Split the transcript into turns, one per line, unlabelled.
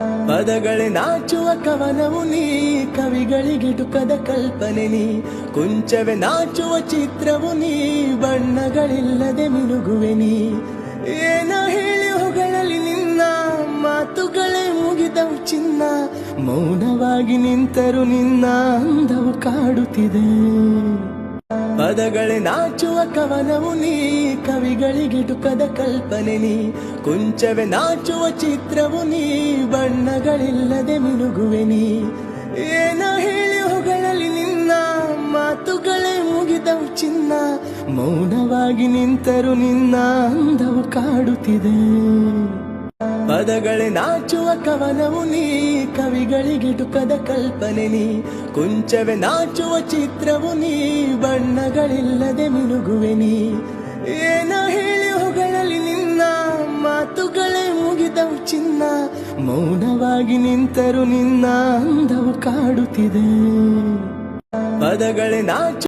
ಪದಗಳೇ ನಾಚುವ ಕವನವು ನೀ, ಕವಿಗಳಿಗೆಟುಕದ ಕಲ್ಪನೆ ನೀ. ಕುಂಚವೇ ನಾಚುವ ಚಿತ್ರವು ನೀ, ಬಣ್ಣಗಳಿಲ್ಲದೆ ಮಿನುಗುವೆ ನೀ. ಏನ ಹೇಳಿ ಹೊಗಳಲಿ ನಿನ್ನ, ಮಾತುಗಳೇ ಮುಗಿದವು ಚಿನ್ನ. ಮೌನವಾಗಿ ನಿಂತರು ನಿನ್ನ ಅಂದವು ಕಾಡುತ್ತಿದೆ. ಪದಗಳೇ ನಾಚುವ ಕವನವು ನೀ, ಕವಿಗಳಿಗೆಟುಕದ ಕಲ್ಪನೆ ನೀ. ಕುಂಚವೇ ನಾಚುವ ಚಿತ್ರವು ನೀ, ಬಣ್ಣಗಳಿಲ್ಲದೆ ಮಿನುಗುವೆ ನೀ. ಏನ ಹೇಳಿ ಹೊಗಳಲಿ ನಿನ್ನ, ಮಾತುಗಳೇ ಮುಗಿದವು ಚಿನ್ನ. ಮೌನವಾಗಿ ನಿಂತರು ನಿನ್ನ ಅಂದವು ಕಾಡುತ್ತಿದೆ. ಪದಗಳೇ ನಾಚುವ ಕವನವು ನೀ, ಕವಿಗಳಿಗೆಟುಕದ ಕಲ್ಪನೆ ನೀ. ಕುಂಚವೇ ನಾಚುವ ಚಿತ್ರವು ನೀ, ಬಣ್ಣಗಳಿಲ್ಲದೆ ಮಿನುಗುವೆ ನೀ. ಏನ ಹೇಳಿ ಹೊಗಳಲಿ ನಿನ್ನ, ಮಾತುಗಳೇ ಮುಗಿದವು ಚಿನ್ನ. ಮೌನವಾಗಿ ನಿಂತರು ನಿನ್ನ ಅಂದವು ಕಾಡುತ್ತಿದೆ. ಪದಗಳೇ ನಾಚು